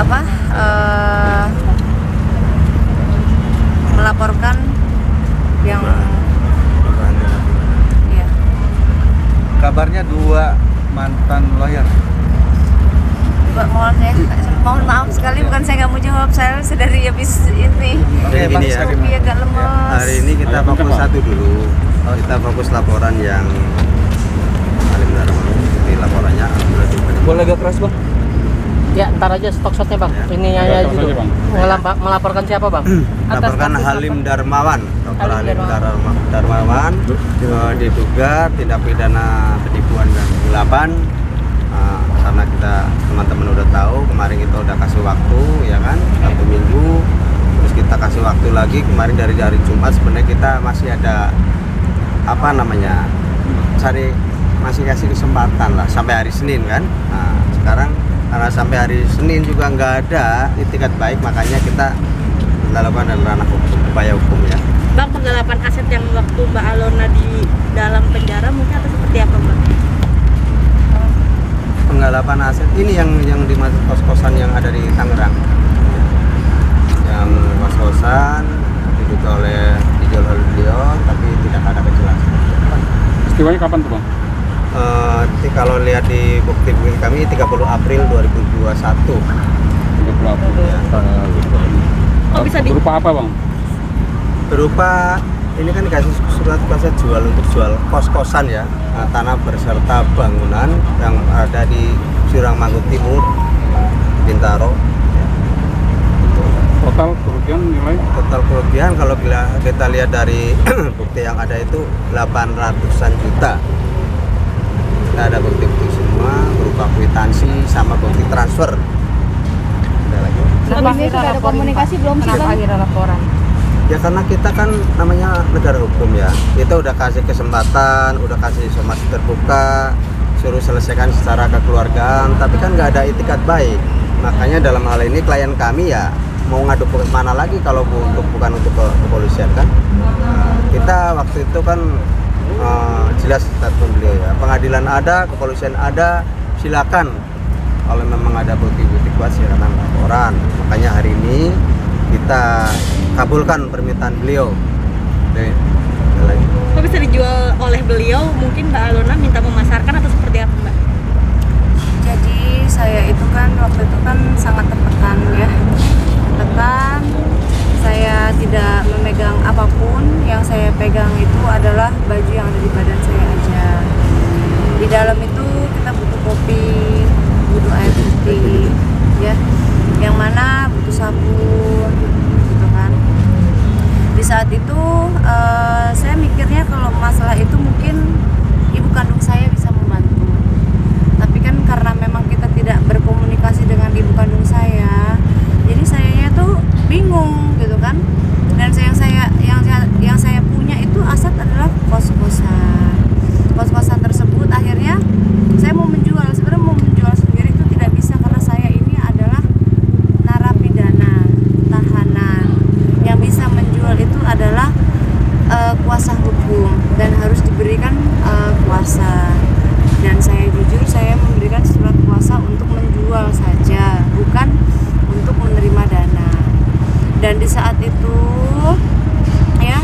apa melaporkan yang ya. Kabarnya 2 mantan lawyer. Mohon maaf sekali, bukan saya nggak mau jawab, saya dari habis ini. Jadi gini ya, Kopi agak lemes. hari ini kita fokus satu dulu. Kita fokus laporan yang Halim Darmawan. Ini laporannya. Boleh agak keras bang? Ya, ntar aja stok shotnya bang. Ini aja dulu. Melaporkan siapa bang? Laporkan Halim Darmawan, Dr. Halim Darmawan diduga tindak pidana penipuan dan penggelapan. Karena kita teman-teman udah tahu, kemarin kita udah kasih waktu ya kan, 1 minggu, terus kita kasih waktu lagi kemarin dari hari Jumat. Sebenarnya kita masih ada masih kasih kesempatan lah sampai hari Senin kan. Nah, sekarang karena sampai hari Senin juga nggak ada itikat baik, makanya kita lakukan dalam ranah hukum, upaya hukum ya. Bang, penggelapan aset yang waktu Mbak Alona di dalam penjara mungkin atau seperti apa Mbak? Penggelapan aset ini yang di kos-kosan yang ada di Tangerang, yang kos-kosan diduga dijual oleh beliau, tapi tidak ada kejelasan. Peristiwanya kapan tuh bang? Kalau lihat di bukti kami 30 April 2021. 30 April ya. Bisa berupa apa bang? Berupa ini kan dikasih surat kuasa jual untuk jual kos-kosan ya, tanah berserta bangunan yang ada di Surangmangu Timur, Bintaro. Total kerugian nilai? Total kerugian kalau kita lihat dari bukti yang ada itu 800-an juta. Kita ada bukti-bukti semua berupa kwitansi sama bukti transfer. Ada lagi. Selama ini sudah ada komunikasi belum sih bang? Akhirnya laporan. Ya karena kita kan namanya negara hukum ya, kita udah kasih kesempatan, udah kasih somasi terbuka, suruh selesaikan secara kekeluargaan, tapi kan nggak ada itikat baik. Makanya dalam hal ini klien kami ya mau ngadu ke mana lagi kalau bukan untuk kepolisian kan. Kita waktu itu kan jelas statement beliau ya, pengadilan ada, kepolisian ada, silakan. Kalau memang ada bukti-bukti kuat silakan laporan. Makanya hari ini kita kabulkan permintaan beliau. Kok bisa dijual oleh beliau? Mungkin Mbak Alona minta memasarkan atau seperti apa Mbak? Jadi saya itu kan waktu itu kan sangat tertekan ya, saya tidak memegang apapun, yang saya pegang itu adalah baju yang ada di badan saya aja. Di dalam itu kita butuh kopi, butuh air putih ya, yang mana butuh sabun gitu kan. Di saat itu saya mikirnya kalau masalah itu mungkin ibu kandung saya bisa membantu, tapi kan karena memang kita tidak berkomunikasi dengan ibu kandung saya, jadi sayanya tuh bingung gitu kan. Dan yang saya punya itu aset adalah kos-kosan tersebut. Akhirnya saya mau menjual, sebenarnya mau menjual sendiri itu tidak bisa karena saya ini adalah narapidana tahanan. Yang bisa menjual itu adalah kuasa hukum dan harus diberikan kuasa. Dan saya jujur, saya memberikan surat kuasa untuk menjual saja, bukan untuk menerima dana. Dan di saat itu ya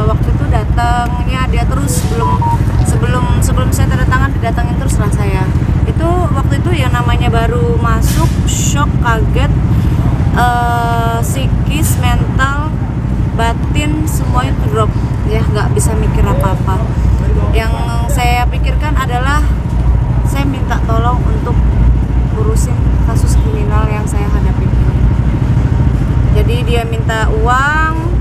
waktu itu datangnya dia terus, sebelum saya tanda tangan didatangin terus lah saya. Itu waktu itu yang namanya baru masuk, shock, kaget, psikis, mental, batin semuanya drop ya, nggak bisa mikir apa-apa. Yang saya pikirkan adalah saya minta tolong untuk urusin kasus kriminal yang saya hadapi. Jadi dia minta uang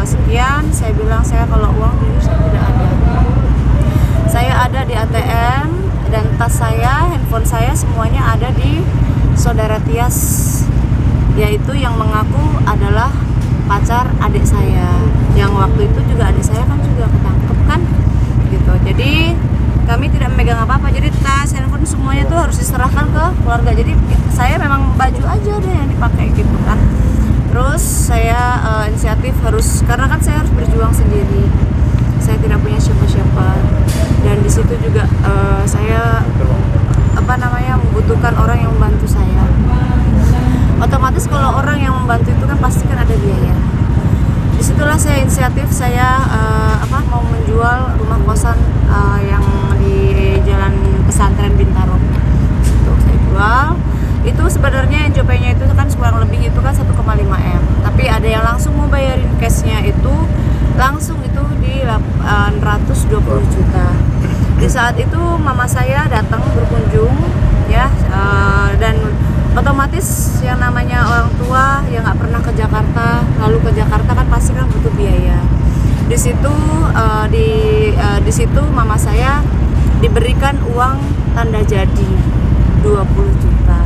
sekian, saya bilang saya kalau uang jujur saya tidak ada. Saya ada di ATM dan tas saya, handphone saya semuanya ada di saudara Tias, yaitu yang mengaku adalah pacar adik saya. Yang waktu itu juga adik saya kan juga ketangkep kan, gitu. Jadi kami tidak memegang apa-apa. Jadi tas, handphone semuanya tuh harus diserahkan ke keluarga. Jadi saya memang baju aja deh yang dipakai gitu kan. Terus saya inisiatif karena kan saya harus berjuang sendiri. Saya tidak punya siapa-siapa. Dan di situ juga saya membutuhkan orang yang membantu saya. sebenarnya NJP-nya itu kan kurang lebih itu kan 1,5 M. Tapi ada yang langsung mau bayarin cashnya itu langsung itu di 820 juta. Di saat itu mama saya datang berkunjung ya, dan otomatis yang namanya orang tua yang nggak pernah ke Jakarta, lalu ke Jakarta kan pasti kan butuh biaya. Di situ di situ mama saya diberikan uang tanda jadi 20 juta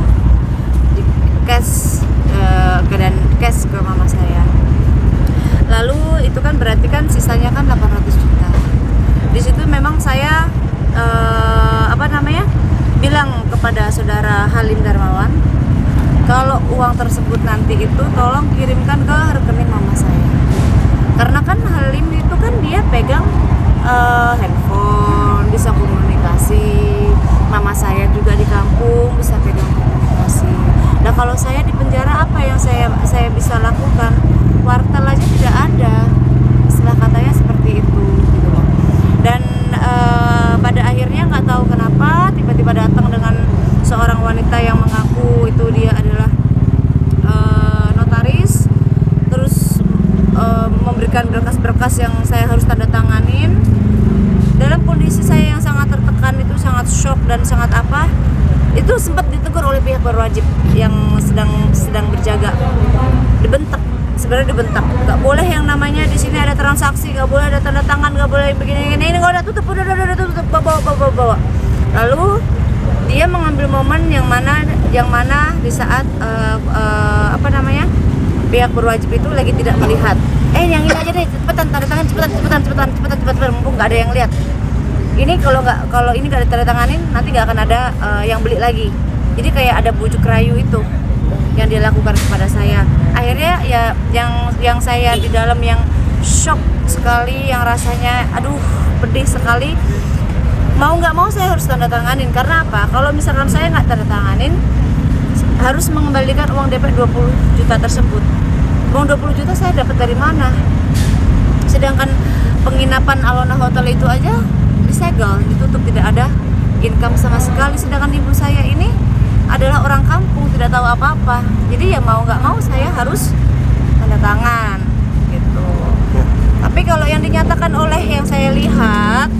di cash, dan cash ke mama saya. Lalu itu kan berarti kan sisanya kan 800 juta. Di situ memang saya bilang kepada saudara Halim Darmawan, kalau uang tersebut nanti itu tolong kirimkan ke rekening mama saya. Karena kan Halim itu kan dia pegang handphone, bisa komunikasi. Mama saya juga di kampung bisa pegang komunikasi. Nah kalau saya di penjara, apa yang saya bisa lakukan? Wartel aja tidak ada, istilah katanya seperti itu gitu loh. Dan pada akhirnya nggak tahu kenapa tiba-tiba datang dengan seorang wanita yang mengaku itu dia adalah notaris, terus memberikan berkas-berkas yang saya harus tanda tanganin. Dalam kondisi saya yang sangat tertekan itu, sangat shock dan sangat itu sempat ditegur oleh pihak berwajib yang sedang berjaga, dibentak. Sebenarnya dibentak, nggak boleh yang namanya di sini ada transaksi, nggak boleh ada tanda tangan, nggak boleh begini ini nggak ada, tutup, udah tutup, bawa. Lalu dia mengambil momen yang mana di saat pihak berwajib itu lagi tidak melihat. Yang ini aja deh, cepetan tanda tangan, cepetan, mumpung nggak ada yang lihat. Ini kalau ini nggak ditandatanganin, nanti nggak akan ada yang beli lagi. Jadi kayak ada bujuk rayu itu yang dilakukan kepada saya. Akhirnya ya yang saya di dalam yang shock sekali, yang rasanya aduh pedih sekali. Mau nggak mau saya harus tanda tanganin. Karena apa? Kalau misalkan saya nggak tanda tanganin, harus mengembalikan uang DP 20 juta tersebut. Uang 20 juta saya dapat dari mana? Sedangkan penginapan Alona Hotel itu aja disegel, ditutup, tidak ada income sama sekali. Sedangkan ibu saya ini adalah orang kampung, tidak tahu apa-apa. Jadi ya mau nggak mau saya harus tanda tangan gitu. Tapi kalau yang dinyatakan oleh yang saya lihat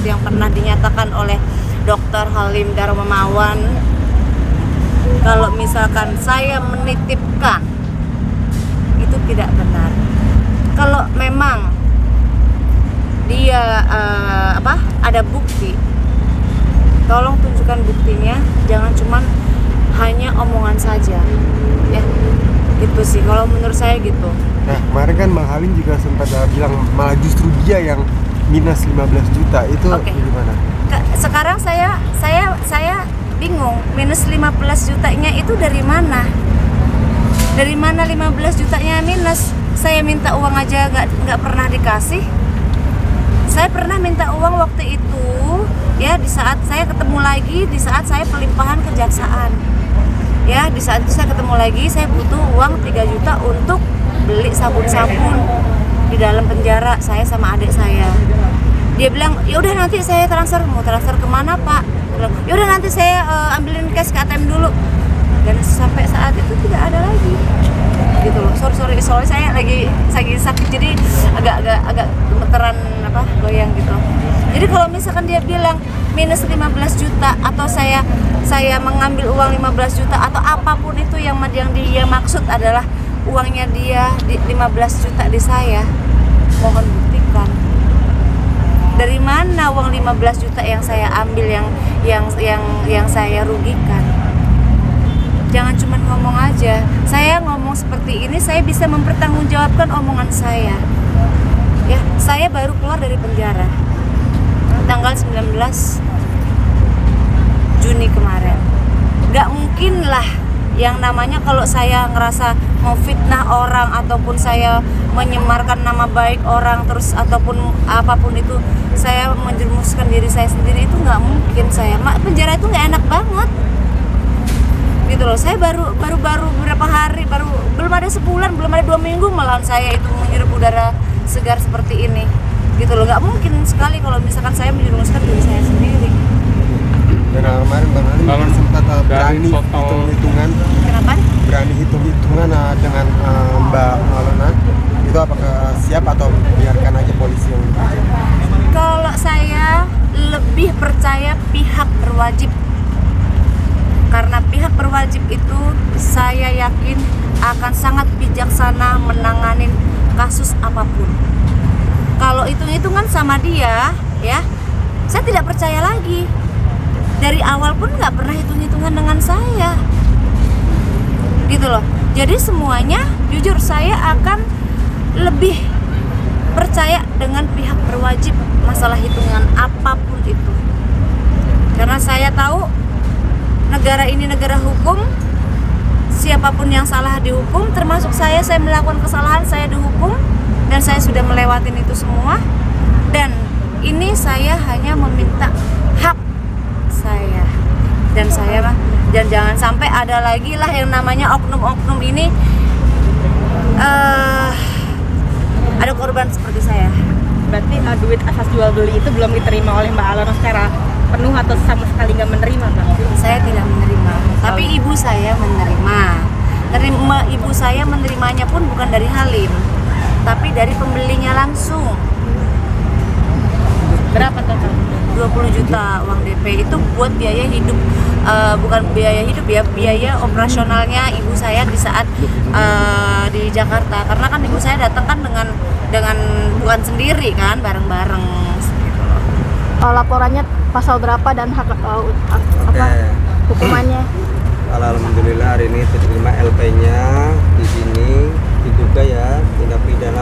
yang pernah dinyatakan oleh Dr. Halim Darmawan, kalau misalkan saya menitipkan, itu tidak benar. Kalau memang dia ada bukti, tolong tunjukkan buktinya, jangan cuman hanya omongan saja ya. Itu sih kalau menurut saya gitu. Nah kemarin kan Bang Halim juga sempat bilang malah justru dia yang minus 15 juta itu. Gimana? Sekarang saya bingung, minus 15 jutanya itu dari mana? Dari mana 15 jutanya minus? Saya minta uang aja nggak pernah dikasih. Saya pernah minta uang waktu itu ya, di saat saya ketemu lagi, di saat saya pelimpahan kejaksaan ya, di saat itu saya ketemu lagi, saya butuh uang 3 juta untuk beli sabun-sabun di dalam penjara, saya sama adik saya. Dia bilang, ya udah nanti saya transfer. Mau transfer kemana pak? Ya udah nanti saya ambilin cash ke ATM dulu. Dan sampai saat itu tidak ada lagi gitu loh. Sorry soalnya saya lagi sakit, jadi agak gemeteran goyang gitu. Jadi kalau misalkan dia bilang minus 15 juta atau saya mengambil uang 15 juta atau apapun itu yang dia maksud adalah uangnya dia di 15 juta di saya, mohon buktikan. Dari mana uang 15 juta yang saya ambil yang saya rugikan? Jangan cuma ngomong aja. Saya ngomong seperti ini, saya bisa mempertanggungjawabkan omongan saya. Ya, saya baru keluar dari penjara tanggal 19 Juni kemarin. Gak mungkin lah yang namanya kalau saya ngerasa mau fitnah orang ataupun saya menyemarkan nama baik orang terus ataupun apapun itu, saya menjerumuskan diri saya sendiri, itu nggak mungkin. Saya penjara itu nggak enak banget gitu loh. Saya baru beberapa hari, belum ada sebulan, belum ada 2 minggu malahan saya itu menghirup udara segar seperti ini gitu loh. Nggak mungkin sekali kalau misalkan saya menjerumuskan diri saya sendiri. Dan kemarin Bang Halim sempat berani hitung-hitungan berwajib. Karena pihak berwajib itu saya yakin akan sangat bijaksana menangani kasus apapun. Kalau hitung-hitungan sama dia, ya, saya tidak percaya lagi. Dari awal pun nggak pernah hitung-hitungan dengan saya, gitu loh. Jadi semuanya, jujur saya akan lebih percaya dengan pihak berwajib masalah hitungan apapun itu. Karena saya tahu negara ini negara hukum, siapapun yang salah dihukum, termasuk saya melakukan kesalahan, saya dihukum, dan saya sudah melewatin itu semua. Dan ini saya hanya meminta hak saya, dan saya dan jangan sampai ada lagi lah yang namanya oknum-oknum ini ada korban seperti saya. Berarti duit asas jual beli itu belum diterima oleh Mbak Alono secara penuh atau sama sekali nggak menerima, Mbak? Saya tidak menerima, tapi ibu saya menerima. Ibu saya menerimanya pun bukan dari Halim, tapi dari pembelinya langsung. Berapa total? 20 juta uang DP itu buat biaya hidup, bukan biaya hidup ya, biaya operasionalnya ibu saya di saat di Jakarta. Karena kan ibu saya datang kan dengan bukan sendiri kan, bareng-bareng. Laporannya pasal berapa dan hak Oke. hukumannya? Alhamdulillah hari ini diterima LP-nya di sini, diduga ya tindak pidana